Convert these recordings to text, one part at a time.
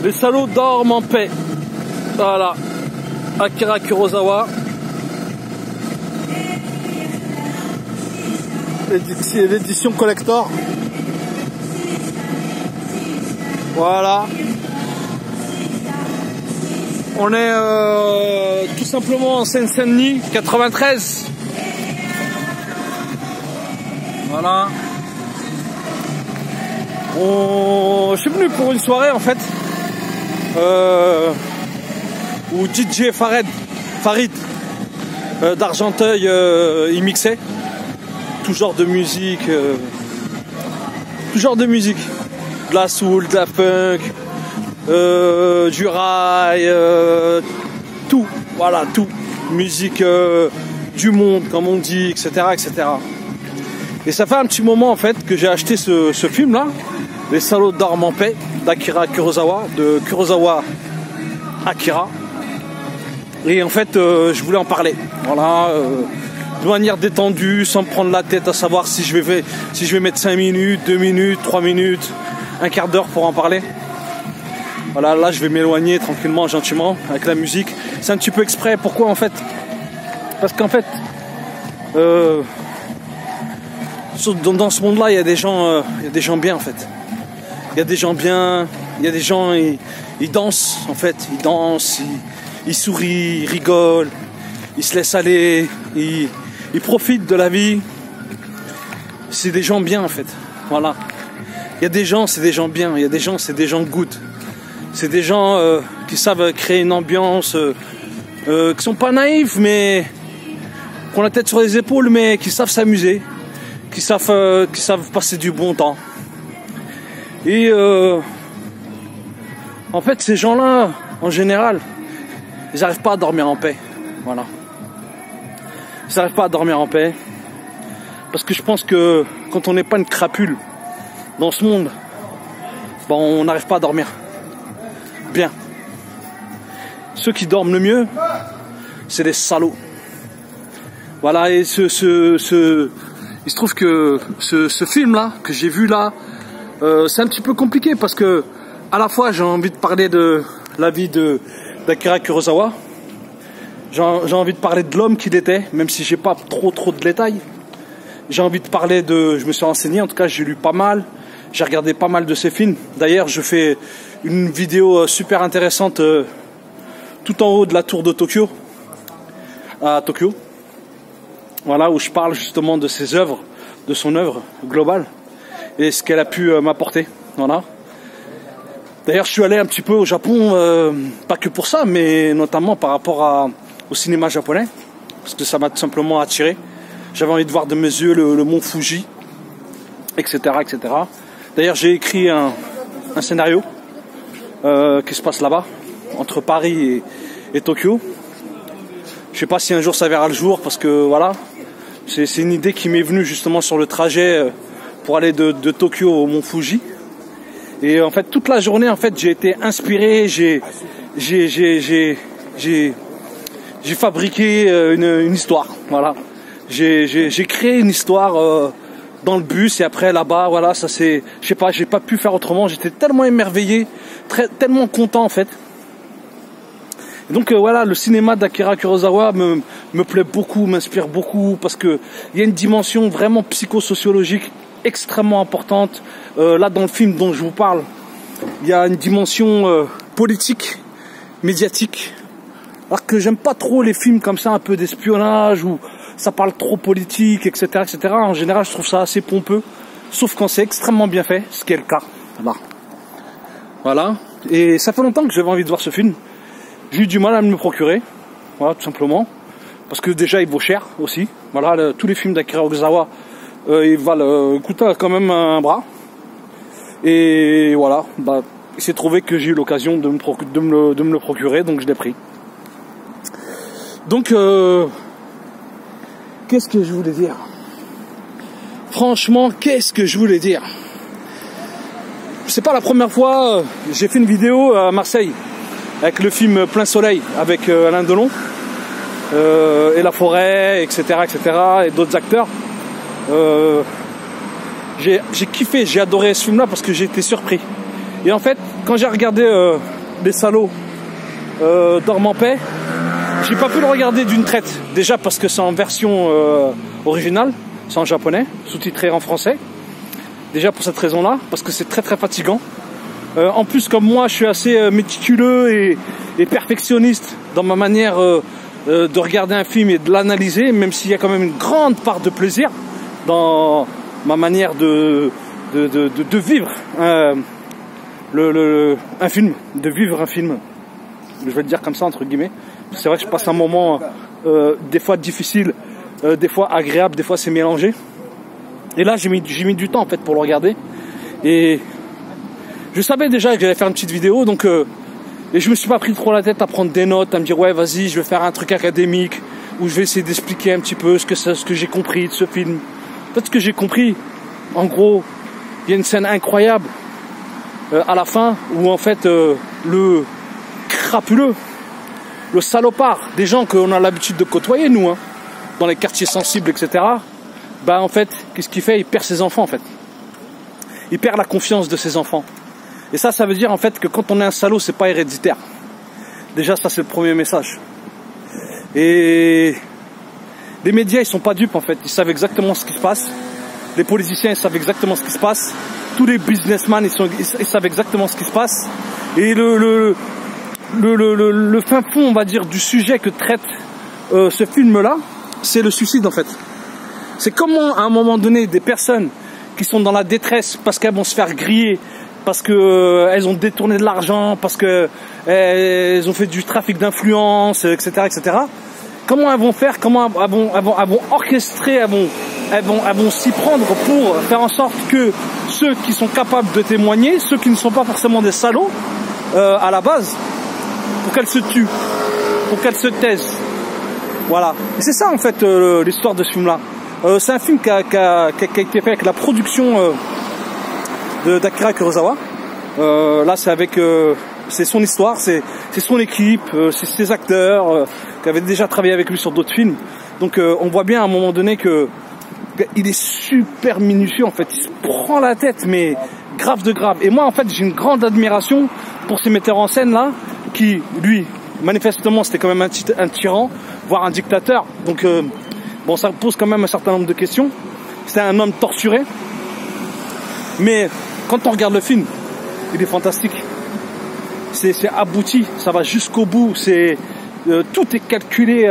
Les salauds dorment en paix. Voilà. Akira Kurosawa. L'édition collector. Voilà. On est tout simplement en Seine-Saint-Denis, 93. Voilà. Je suis venu pour une soirée en fait où DJ Farid d'Argenteuil il mixait tout genre de musique, de la soul, de la funk, du rail, tout, voilà, tout, musique du monde comme on dit, etc., etc. Et ça fait un petit moment en fait que j'ai acheté ce film là, Les salauds dorment en paix, d'Akira Kurosawa, de Kurosawa Akira. Et en fait je voulais en parler, voilà, de manière détendue, sans me prendre la tête à savoir si je vais mettre 5 minutes, 2 minutes, 3 minutes, un quart d'heure pour en parler. Voilà, là je vais m'éloigner tranquillement, gentiment, avec la musique. C'est un petit peu exprès, pourquoi en fait? Parce qu'en fait, dans ce monde-là, il y a des gens bien en fait. Il y a des gens bien, il y a des gens, ils dansent en fait, ils sourient, ils rigolent, ils se laissent aller, ils profitent de la vie. C'est des gens bien en fait, voilà. Il y a des gens, c'est des gens bien, il y a des gens, c'est des gens good. C'est des gens qui savent créer une ambiance, qui sont pas naïfs, mais qui ont la tête sur les épaules, mais qui savent s'amuser, qui savent passer du bon temps. Et en fait, ces gens-là, en général, ils n'arrivent pas à dormir en paix. Voilà. Ils n'arrivent pas à dormir en paix. Parce que je pense que quand on n'est pas une crapule dans ce monde, bon, on n'arrive pas à dormir bien. Ceux qui dorment le mieux, c'est les salauds. Voilà, et il se trouve que ce film-là, que j'ai vu là, c'est un petit peu compliqué parce que à la fois j'ai envie de parler de la vie d'Akira Kurosawa, j'ai envie de parler de l'homme qu'il était, même si j'ai pas trop de détails. J'ai envie de parler je me suis renseigné, en tout cas j'ai lu pas mal, j'ai regardé pas mal de ses films. D'ailleurs je fais une vidéo super intéressante tout en haut de la tour de Tokyo, à Tokyo. Voilà, où je parle justement de ses œuvres, de son œuvre globale et ce qu'elle a pu m'apporter. Voilà. D'ailleurs, je suis allé un petit peu au Japon, pas que pour ça, mais notamment par rapport au cinéma japonais, parce que ça m'a tout simplement attiré. J'avais envie de voir de mes yeux le mont Fuji, etc., etc. D'ailleurs, j'ai écrit un scénario qui se passe là-bas, entre Paris et Tokyo. Je sais pas si un jour ça verra le jour, parce que voilà, c'est une idée qui m'est venue justement sur le trajet pour aller de Tokyo au mont Fuji. Et en fait, toute la journée, en fait, j'ai été inspiré, j'ai fabriqué une histoire, voilà. J'ai créé une histoire dans le bus et après là-bas, voilà, ça c'est, je sais pas, j'ai pas pu faire autrement. J'étais tellement émerveillé, tellement content en fait. Et donc voilà, le cinéma d'Akira Kurosawa me plaît beaucoup, m'inspire beaucoup parce que il y a une dimension vraiment psychosociologique extrêmement importante. Là, dans le film dont je vous parle, il y a une dimension politique, médiatique. Alors que j'aime pas trop les films comme ça, un peu d'espionnage où ça parle trop politique, etc., etc. En général, je trouve ça assez pompeux, sauf quand c'est extrêmement bien fait, ce qui est le cas. Voilà. Et ça fait longtemps que j'avais envie de voir ce film. J'ai eu du mal à me le procurer, voilà, tout simplement, parce que déjà il vaut cher aussi. Voilà, tous les films d'Akira Kurosawa, ils valent, coûtent quand même un bras. Et voilà, bah, il s'est trouvé que j'ai eu l'occasion de me le procurer, donc je l'ai pris. Donc, qu'est-ce que je voulais dire? Franchement, qu'est-ce que je voulais dire? C'est pas la première fois, j'ai fait une vidéo à Marseille, avec le film Plein Soleil, avec Alain Delon, et La Forêt, etc., etc., et d'autres acteurs. J'ai kiffé, j'ai adoré ce film-là parce que j'ai été surpris. Et en fait, quand j'ai regardé Les Salauds dorment en paix, j'ai pas pu le regarder d'une traite. Déjà parce que c'est en version originale, c'est en japonais, sous-titré en français. Déjà pour cette raison-là, parce que c'est très très fatigant. En plus, comme moi, je suis assez méticuleux et perfectionniste dans ma manière de regarder un film et de l'analyser, même s'il y a quand même une grande part de plaisir dans ma manière de vivre un film, de vivre un film. Je vais le dire comme ça, entre guillemets. C'est vrai que je passe un moment des fois difficile, des fois agréable, des fois c'est mélangé. Et là, j'ai mis du temps en fait pour le regarder. Et je savais déjà que j'allais faire une petite vidéo, donc et je me suis pas pris trop la tête à prendre des notes, à me dire ouais vas-y je vais faire un truc académique où je vais essayer d'expliquer un petit peu ce que j'ai compris de ce film. En fait, ce que j'ai compris, en gros, il y a une scène incroyable à la fin où en fait le crapuleux, le salopard, des gens qu'on a l'habitude de côtoyer nous, hein, dans les quartiers sensibles, etc. Bah en fait, qu'est-ce qu'il fait? Il perd ses enfants en fait. Il perd la confiance de ses enfants. Et ça veut dire en fait que quand on est un salaud, c'est pas héréditaire. Déjà, ça c'est le premier message. Et les médias, ils sont pas dupes en fait. Ils savent exactement ce qui se passe. Les politiciens, ils savent exactement ce qui se passe. Tous les businessmen, ils savent exactement ce qui se passe. Et le fin fond, on va dire, du sujet que traite ce film-là, c'est le suicide en fait. C'est comment, à un moment donné, des personnes qui sont dans la détresse parce qu'elles vont se faire griller, parce que elles ont détourné de l'argent, parce que elles ont fait du trafic d'influence, etc., etc. Comment elles vont faire? Comment elles vont orchestrer? Elles vont s'y prendre pour faire en sorte que ceux qui sont capables de témoigner, ceux qui ne sont pas forcément des salauds à la base, pour qu'elles se tuent, pour qu'elles se taisent. Voilà. Et c'est ça en fait l'histoire de ce film-là. C'est un film qui a été fait avec la production d'Akira Kurosawa. Là, c'est son histoire, c'est son équipe, c'est ses acteurs qui avaient déjà travaillé avec lui sur d'autres films. Donc, on voit bien à un moment donné que il est super minutieux en fait. Il se prend la tête, mais grave de grave. Et moi, en fait, j'ai une grande admiration pour ces metteurs en scène là, qui, lui, manifestement, c'était quand même un tyran, voire un dictateur. Donc bon, ça pose quand même un certain nombre de questions. C'est un homme torturé. Mais quand on regarde le film, il est fantastique. C'est abouti, ça va jusqu'au bout. Tout est calculé.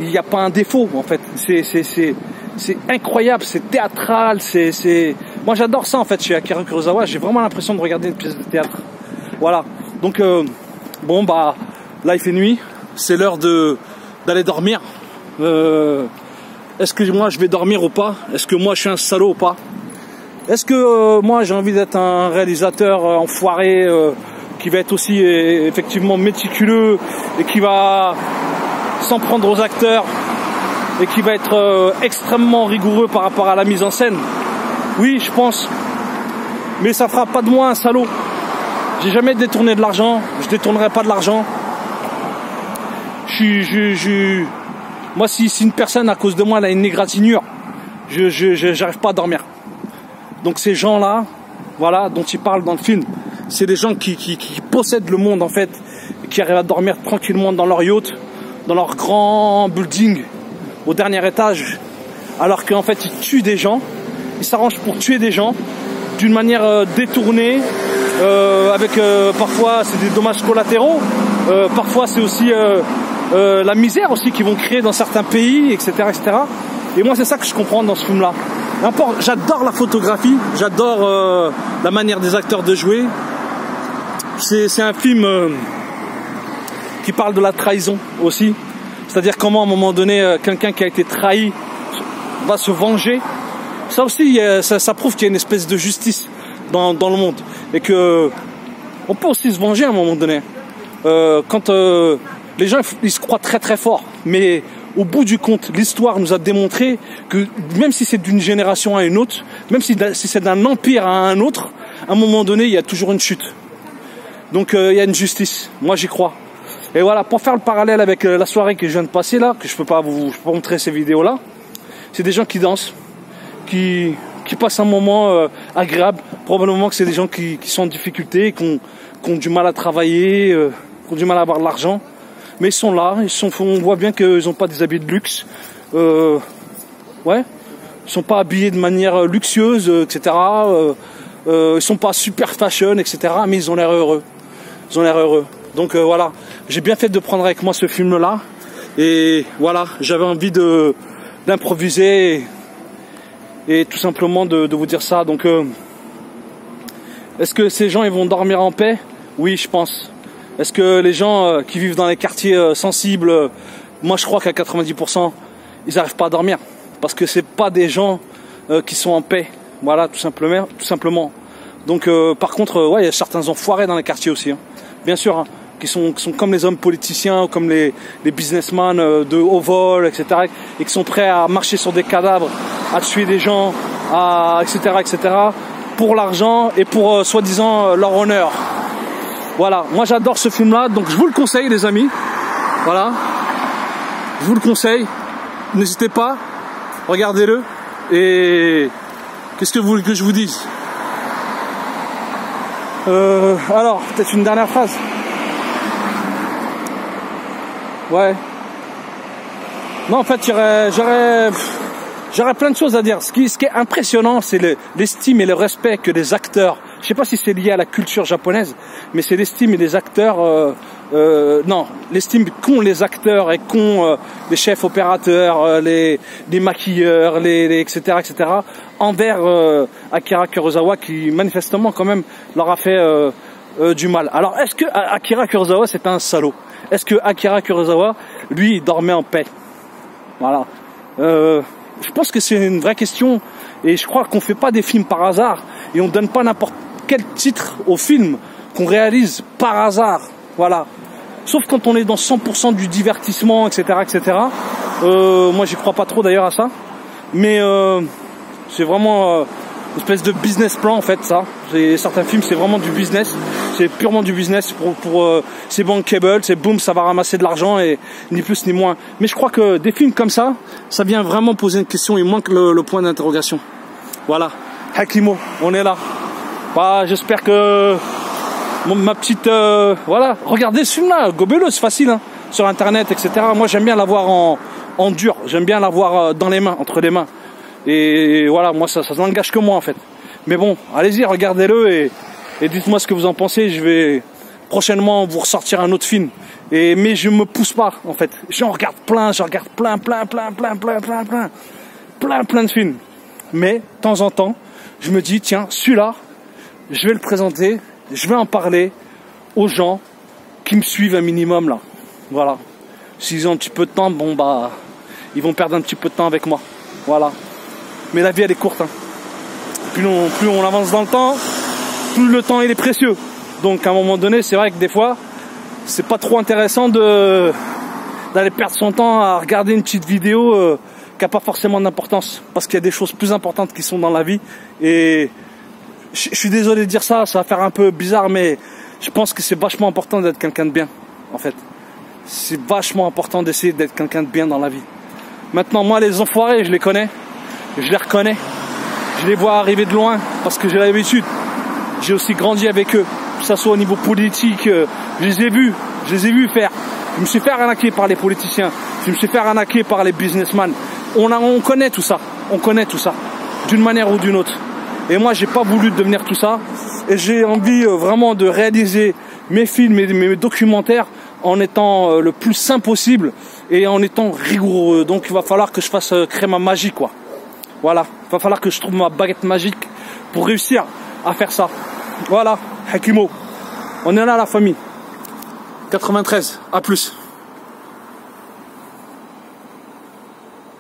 Il n'y a pas un défaut en fait. C'est incroyable, c'est théâtral. Moi j'adore ça en fait chez Akira Kurosawa. J'ai vraiment l'impression de regarder une pièce de théâtre. Voilà. Donc bon bah là il fait nuit. C'est l'heure d'aller dormir. Est-ce que moi je vais dormir ou pas? Est-ce que moi je suis un salaud ou pas? Est-ce que moi j'ai envie d'être un réalisateur enfoiré qui va être aussi effectivement méticuleux et qui va s'en prendre aux acteurs et qui va être extrêmement rigoureux par rapport à la mise en scène? Oui, je pense. Mais ça fera pas de moi un salaud. J'ai jamais détourné de l'argent, je détournerai pas de l'argent. Moi, si une personne à cause de moi elle a une égratignure, j'arrive pas à dormir. Donc ces gens-là, voilà, dont il parle dans le film, c'est des gens qui possèdent le monde en fait, qui arrivent à dormir tranquillement dans leur yacht, dans leur grand building, au dernier étage, alors qu'en fait ils tuent des gens, ils s'arrangent pour tuer des gens d'une manière détournée, avec parfois c'est des dommages collatéraux, parfois c'est aussi la misère aussi qu'ils vont créer dans certains pays, etc., etc. Et moi c'est ça que je comprends dans ce film-là. J'adore la photographie, j'adore la manière des acteurs de jouer. C'est un film qui parle de la trahison aussi. C'est-à-dire comment à un moment donné, quelqu'un qui a été trahi va se venger. Ça aussi, ça prouve qu'il y a une espèce de justice dans le monde. Et que on peut aussi se venger à un moment donné. Quand les gens ils se croient très très forts, mais au bout du compte, l'histoire nous a démontré que même si c'est d'une génération à une autre, même si c'est d'un empire à un autre, à un moment donné, il y a toujours une chute. Donc il y a une justice. Moi, j'y crois. Et voilà, pour faire le parallèle avec la soirée que je viens de passer là, que je peux pas montrer ces vidéos là, c'est des gens qui dansent, qui qui passent un moment agréable. Probablement que c'est des gens qui sont en difficulté, qui ont du mal à travailler, qui ont du mal à avoir de l'argent. Mais ils sont là, on voit bien qu'ils n'ont pas des habits de luxe. Ouais, ils sont pas habillés de manière luxueuse, etc. Ils sont pas super fashion, etc. Mais ils ont l'air heureux. Ils ont l'air heureux. Donc voilà, j'ai bien fait de prendre avec moi ce film-là. Et voilà, j'avais envie d'improviser et tout simplement de vous dire ça. Donc, est-ce que ces gens ils vont dormir en paix? Oui, je pense. Est-ce que les gens qui vivent dans les quartiers sensibles, moi je crois qu'à 90%, ils n'arrivent pas à dormir parce que c'est pas des gens qui sont en paix. Voilà, tout simplement. Donc, par contre, ouais, il y a certains enfoirés dans les quartiers aussi, hein. Bien sûr. Hein. Qui sont comme les hommes politiciens, comme les businessmen de haut vol, etc. Et qui sont prêts à marcher sur des cadavres, à tuer des gens, etc. pour l'argent et pour soi-disant leur honneur. Voilà, moi j'adore ce film-là, donc je vous le conseille les amis. Voilà, je vous le conseille. N'hésitez pas, regardez-le. Et qu'est-ce que vous voulez que je vous dise? Alors, peut-être une dernière phrase. Ouais. Non, en fait, j'aurais plein de choses à dire. Ce qui est impressionnant, c'est l'estime et le respect que les acteurs, je sais pas si c'est lié à la culture japonaise, mais c'est l'estime et les acteurs, non, l'estime qu'ont les acteurs et qu'ont les chefs opérateurs, les maquilleurs, etc., envers Akira Kurosawa, qui manifestement quand même leur a fait du mal. Alors, est-ce que Akira Kurosawa c'est un salaud? Est-ce que Akira Kurosawa, lui, il dormait en paix? Voilà. Je pense que c'est une vraie question. Et je crois qu'on fait pas des films par hasard. Et on donne pas n'importe quel titre au film qu'on réalise par hasard. Voilà. Sauf quand on est dans 100% du divertissement, etc., moi, j'y crois pas trop d'ailleurs à ça. Mais c'est vraiment une espèce de business plan en fait, ça. Certains films, c'est vraiment du business. C'est purement du business c'est bankable, c'est boum, ça va ramasser de l'argent et ni plus ni moins. Mais je crois que des films comme ça vient vraiment poser une question, il manque le point d'interrogation. Voilà, Hakimo, on est là. Bah, j'espère que ma petite... voilà, regardez ce film-là, gobez-le, c'est facile, hein, sur internet, etc. Moi j'aime bien l'avoir en dur, j'aime bien l'avoir dans les mains, entre les mains. Et voilà, moi ça n'engage que moi en fait. Mais bon, allez-y, regardez-le et dites-moi ce que vous en pensez. Je vais prochainement vous ressortir un autre film. Mais je me pousse pas en fait. J'en regarde plein de films. Mais de temps en temps, je me dis tiens, celui-là, je vais le présenter, je vais en parler aux gens qui me suivent un minimum là. Voilà. S'ils ont un petit peu de temps, bon bah, ils vont perdre un petit peu de temps avec moi. Voilà. Mais la vie elle est courte, hein. Plus on avance dans le temps, plus le temps il est précieux. Donc à un moment donné, c'est vrai que des fois, c'est pas trop intéressant d'aller perdre son temps à regarder une petite vidéo qui n'a pas forcément d'importance. Parce qu'il y a des choses plus importantes qui sont dans la vie. Et je suis désolé de dire ça, ça va faire un peu bizarre, mais je pense que c'est vachement important d'être quelqu'un de bien, en fait. C'est vachement important d'essayer d'être quelqu'un de bien dans la vie. Maintenant, moi, les enfoirés, je les connais. Je les reconnais, je les vois arriver de loin parce que j'ai l'habitude. J'ai aussi grandi avec eux, que ce soit au niveau politique, je les ai vus faire. Je me suis fait arnaquer par les politiciens, je me suis fait arnaquer par les businessmen. On connaît tout ça, d'une manière ou d'une autre. Et moi, j'ai pas voulu devenir tout ça. Et j'ai envie vraiment de réaliser mes films et mes documentaires en étant le plus sain possible et en étant rigoureux. Donc, il va falloir que je fasse créer ma magie, quoi. Voilà, il va falloir que je trouve ma baguette magique pour réussir à faire ça. Voilà, Hakimo, on est là la famille. 93, à plus.